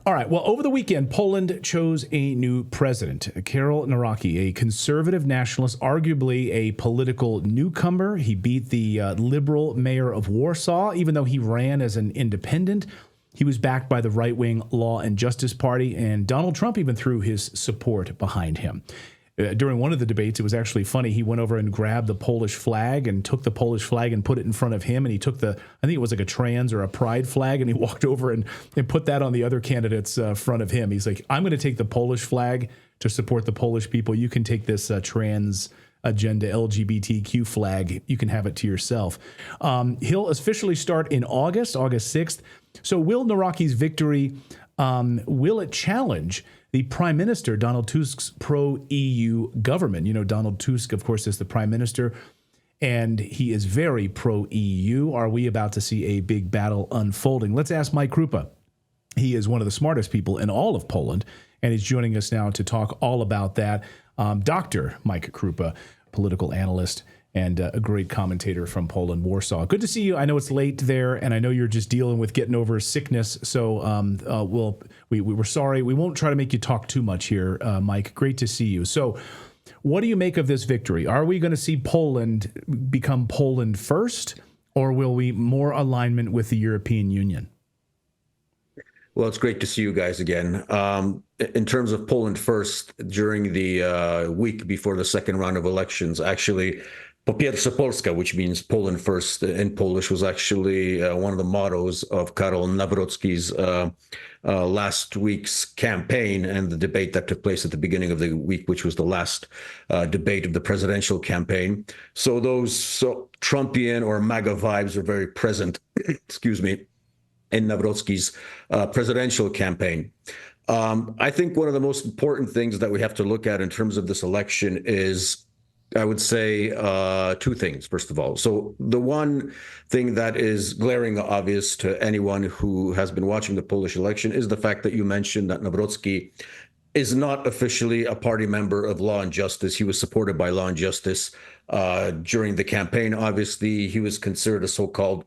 All right. Well, over the weekend, Poland chose a new president, Karol Nawrocki, a conservative nationalist, arguably a political newcomer. He beat the liberal mayor of Warsaw, even though he ran as an independent. He was backed by the right-wing Law and Justice Party, and Donald Trump even threw his support behind him. During one of the debates, it was actually funny. He went over and grabbed the Polish flag and took the Polish flag and put it in front of him. And he took I think it was like a trans or a pride flag, and he walked over and put that on the other candidate's front of him. He's like, I'm going to take the Polish flag to support the Polish people. You can take this trans agenda LGBTQ flag. You can have it to yourself. He'll officially start in August 6th. So will Nawrocki's victory, will it challenge the Prime Minister, Donald Tusk's pro-EU government? You know, Donald Tusk, of course, is the Prime Minister, and he is very pro-EU. Are we about to see a big battle unfolding? Let's ask Mike Krupa. He is one of the smartest people in all of Poland, and he's joining us now to talk all about that. Dr. Mike Krupa, political analyst and a great commentator from Poland, Warsaw. Good to see you. I know it's late there, and I know you're just dealing with getting over sickness. So we're sorry. We won't try to make you talk too much here, Mike. Great to see you. So what do you make of this victory? Are we going to see Poland become Poland first, or will we more alignment with the European Union? Well, it's great to see you guys again. In terms of Poland first, during the week before the second round of elections, actually, Po pierwsze Polska, which means Poland first in Polish, was actually one of the mottos of Karol Nawrocki's last week's campaign and the debate that took place at the beginning of the week, which was the last debate of the presidential campaign. So those Trumpian or MAGA vibes are very present, excuse me, in Nawrocki's presidential campaign. I think one of the most important things that we have to look at in terms of this election is, I would say, two things, first of all. So the one thing that is glaring obvious to anyone who has been watching the Polish election is the fact that you mentioned that Nawrocki is not officially a party member of Law and Justice. He was supported by Law and Justice during the campaign. Obviously, he was considered a so-called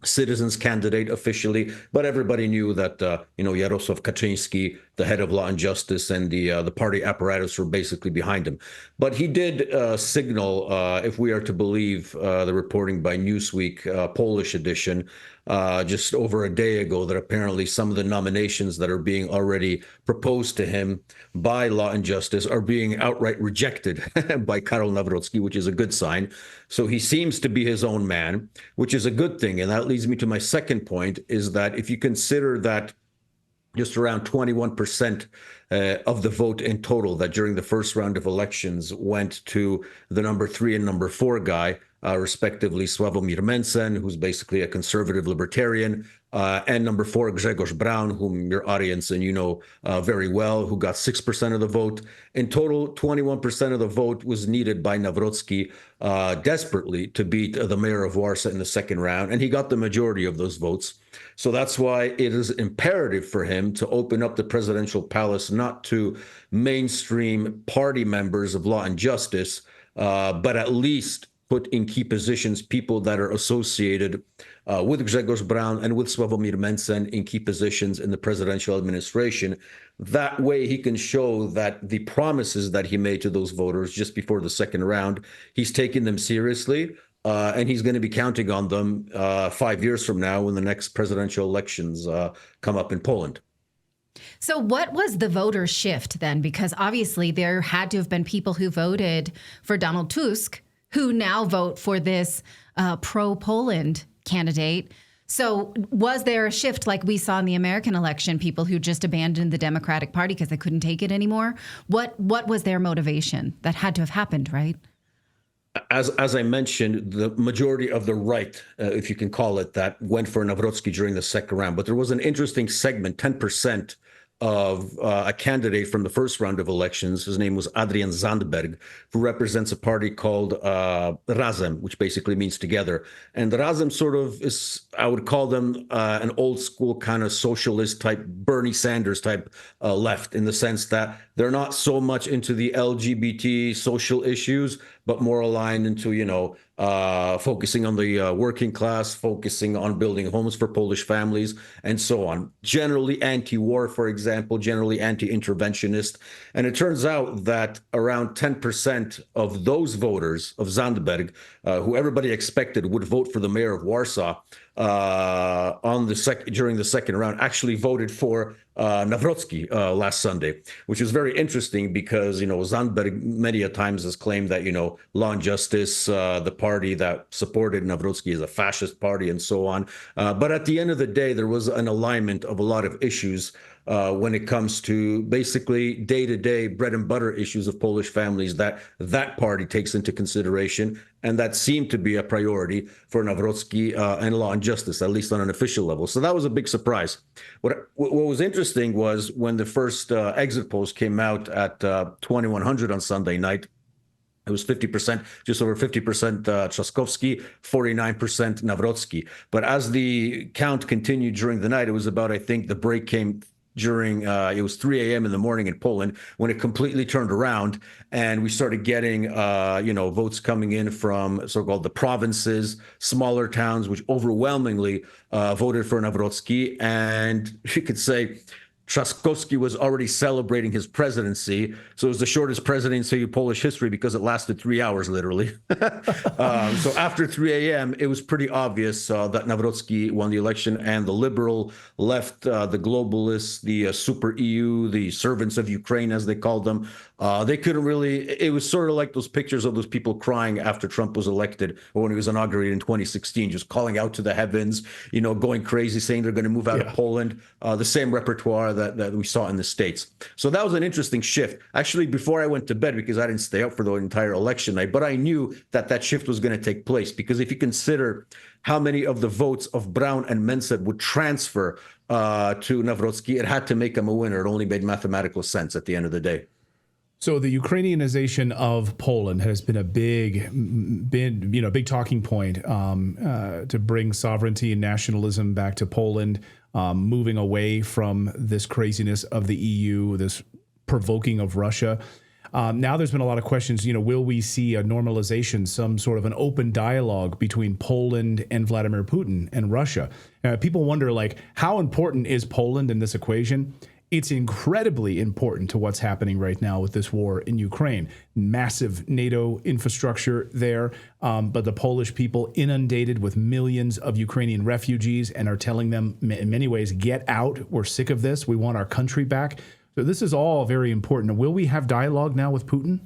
citizens candidate officially, but everybody knew that Jarosław Kaczyński, the head of Law and Justice, and the party apparatus were basically behind him. But he did signal, if we are to believe the reporting by Newsweek, Polish edition, just over a day ago, that apparently some of the nominations that are being already proposed to him by Law and Justice are being outright rejected by Karol Nawrocki, which is a good sign. So he seems to be his own man, which is a good thing. And that leads me to my second point, is that if you consider that just around 21% of the vote in total that during the first round of elections went to the number 3 and number 4 guy, respectively Sławomir Mencen, who's basically a conservative libertarian, and number 4, Grzegorz Braun, whom your audience and you know very well, who got 6% of the vote. In total, 21% of the vote was needed by Nawrocki desperately to beat the mayor of Warsaw in the second round, and he got the majority of those votes. So that's why it is imperative for him to open up the presidential palace not to mainstream party members of Law and Justice, but at least put in key positions people that are associated with Grzegorz Braun and with Sławomir Mencen in key positions in the presidential administration. That way he can show that the promises that he made to those voters just before the second round, he's taking them seriously, and he's going to be counting on them 5 years from now when the next presidential elections come up in Poland. So what was the voter shift then? Because obviously there had to have been people who voted for Donald Tusk who now vote for this pro-Poland candidate. So was there a shift like we saw in the American election, people who just abandoned the Democratic Party because they couldn't take it anymore? What was their motivation? That had to have happened, right? As I mentioned, the majority of the right, if you can call it that, went for Nawrocki during the second round. But there was an interesting segment, 10% of a candidate from the first round of elections. His name was Adrian Zandberg, who represents a party called Razem, which basically means together. And Razem sort of is, I would call them an old school kind of socialist type, Bernie Sanders type left, in the sense that they're not so much into the LGBT social issues, but more aligned into, focusing on the working class, focusing on building homes for Polish families, and so on. Generally anti-war, for example, generally anti-interventionist. And it turns out that around 10% of those voters of Zandberg, who everybody expected would vote for the mayor of Warsaw during the second round, actually voted for Nawrocki last Sunday, which is very interesting because, Zandberg many a times has claimed that, Law and Justice, the party that supported Nawrocki, is a fascist party and so on. But at the end of the day, there was an alignment of a lot of issues when it comes to basically day-to-day bread and butter issues of Polish families that party takes into consideration, and that seemed to be a priority for Nawrocki and Law and Justice, at least on an official level. So that was a big surprise. What was interesting was when the first exit polls came out at 2100 on Sunday night, it was 50%, just over 50% Trzaskowski, 49% Nawrocki. But as the count continued during the night, it was about, I think the break came during, it was 3 a.m. in the morning in Poland when it completely turned around, and we started getting, votes coming in from so-called the provinces, smaller towns, which overwhelmingly voted for Nawrocki. And you could say Trzaskowski was already celebrating his presidency, so it was the shortest presidency in Polish history because it lasted 3 hours, literally. So after 3 a.m., it was pretty obvious that Nawrocki won the election, and the liberal left, the globalists, the super EU, the servants of Ukraine, as they called them, they couldn't really, it was sort of like those pictures of those people crying after Trump was elected or when he was inaugurated in 2016, just calling out to the heavens, going crazy, saying they're going to move out of Poland, the same repertoire that we saw in the States. So that was an interesting shift. Actually, before I went to bed, because I didn't stay up for the entire election night, but I knew that shift was going to take place, because if you consider how many of the votes of Braun and Mencen would transfer to Nawrocki, it had to make him a winner. It only made mathematical sense at the end of the day. So the Ukrainianization of Poland has been a big talking point to bring sovereignty and nationalism back to Poland, moving away from this craziness of the EU, this provoking of Russia. Now there's been a lot of questions, will we see a normalization, some sort of an open dialogue between Poland and Vladimir Putin and Russia? People wonder, how important is Poland in this equation? It's incredibly important to what's happening right now with this war in Ukraine. Massive NATO infrastructure there, but the Polish people inundated with millions of Ukrainian refugees and are telling them in many ways, get out. We're sick of this. We want our country back. So this is all very important. Will we have dialogue now with Putin?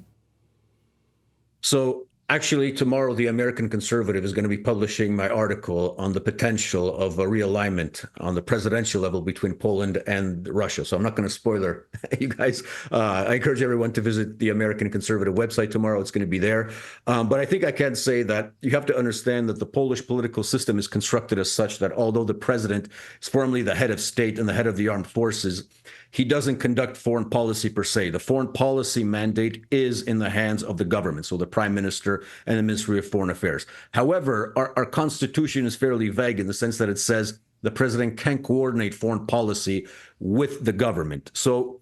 So actually, tomorrow, the American Conservative is going to be publishing my article on the potential of a realignment on the presidential level between Poland and Russia. So I'm not going to spoiler you guys. I encourage everyone to visit the American Conservative website tomorrow. It's going to be there. But I think I can say that you have to understand that the Polish political system is constructed as such that although the president is formally the head of state and the head of the armed forces, he doesn't conduct foreign policy per se. The foreign policy mandate is in the hands of the government, so the prime minister and the Ministry of Foreign Affairs. However, our constitution is fairly vague in the sense that it says the president can coordinate foreign policy with the government. So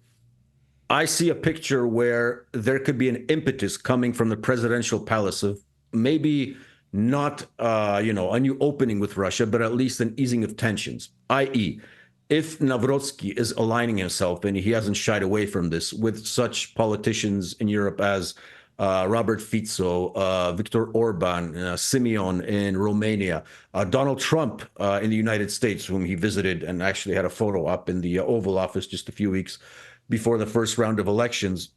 I see a picture where there could be an impetus coming from the presidential palace of maybe not, a new opening with Russia, but at least an easing of tensions, i.e., if Nawrocki is aligning himself, and he hasn't shied away from this, with such politicians in Europe as Robert Fico, Viktor Orban, Simeon in Romania, Donald Trump in the United States, whom he visited and actually had a photo up in the Oval Office just a few weeks before the first round of elections.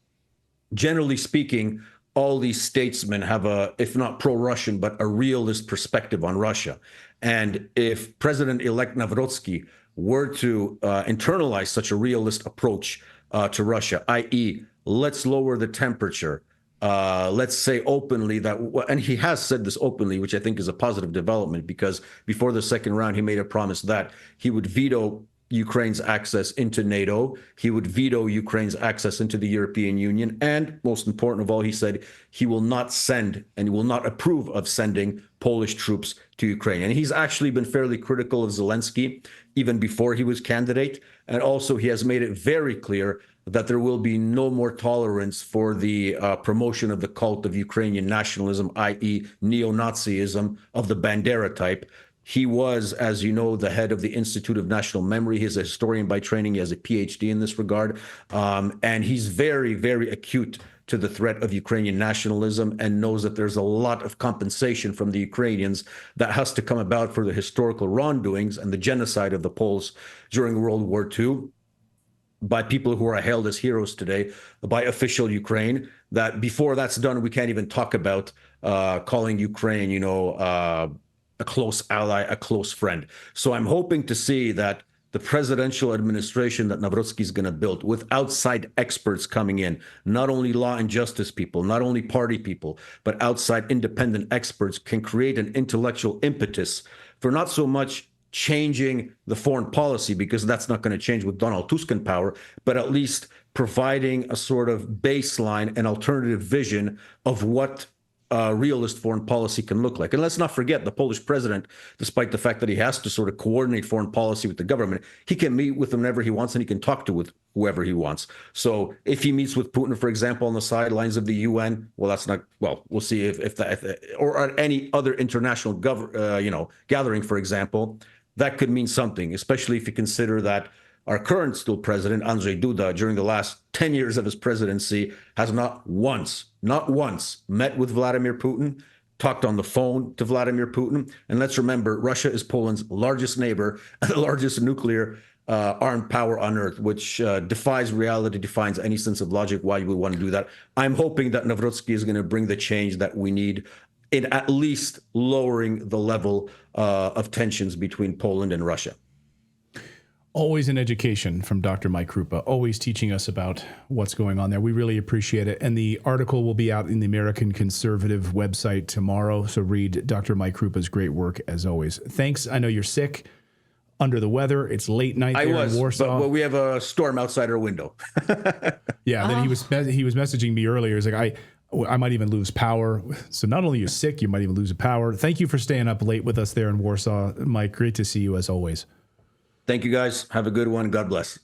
Generally speaking, all these statesmen have a, if not pro-Russian, but a realist perspective on Russia. And if President-elect Nawrocki were to internalize such a realist approach to Russia, i.e., let's lower the temperature, let's say openly that, and he has said this openly, which I think is a positive development, because before the second round, he made a promise that he would veto Ukraine's access into NATO, he would veto Ukraine's access into the European Union, and most important of all, he said he will not send and he will not approve of sending Polish troops to Ukraine. And he's actually been fairly critical of Zelensky, even before he was candidate. And also he has made it very clear that there will be no more tolerance for the promotion of the cult of Ukrainian nationalism, i.e. neo-Nazism of the Bandera type. He was, as you know, the head of the Institute of National Memory. He's a historian by training. He has a PhD in this regard. And he's very, very acute to the threat of Ukrainian nationalism and knows that there's a lot of compensation from the Ukrainians that has to come about for the historical wrongdoings and the genocide of the Poles during World War II by people who are hailed as heroes today by official Ukraine, that before that's done, we can't even talk about calling Ukraine, a close ally, a close friend. So I'm hoping to see that the presidential administration that Nawrocki is going to build, with outside experts coming in, not only law and justice people, not only party people, but outside independent experts, can create an intellectual impetus for not so much changing the foreign policy, because that's not going to change with Donald Tusk in power, but at least providing a sort of baseline and alternative vision of what realist foreign policy can look like. And let's not forget, the Polish president, despite the fact that he has to sort of coordinate foreign policy with the government, he can meet with whomever he wants and he can talk to with whoever he wants. So if he meets with Putin, for example, on the sidelines of the UN, well, that's not, well, we'll see if that, or at any other international gathering, for example, that could mean something, especially if you consider that our current still president, Andrzej Duda, during the last 10 years of his presidency, has not once met with Vladimir Putin, talked on the phone to Vladimir Putin. And let's remember, Russia is Poland's largest neighbor and the largest nuclear armed power on earth, which defies reality, defies any sense of logic why you would want to do that. I'm hoping that Nawrocki is going to bring the change that we need in at least lowering the level of tensions between Poland and Russia. Always an education from Dr. Mike Krupa, always teaching us about what's going on there. We really appreciate it. And the article will be out in the American Conservative website tomorrow. So read Dr. Mike Krupa's great work as always. Thanks. I know you're sick, under the weather. It's late night there in Warsaw. But we have a storm outside our window. Yeah. Then he was messaging me earlier. He's like, I might even lose power. So not only you're sick, you might even lose the power. Thank you for staying up late with us there in Warsaw. Mike, great to see you as always. Thank you, guys. Have a good one. God bless.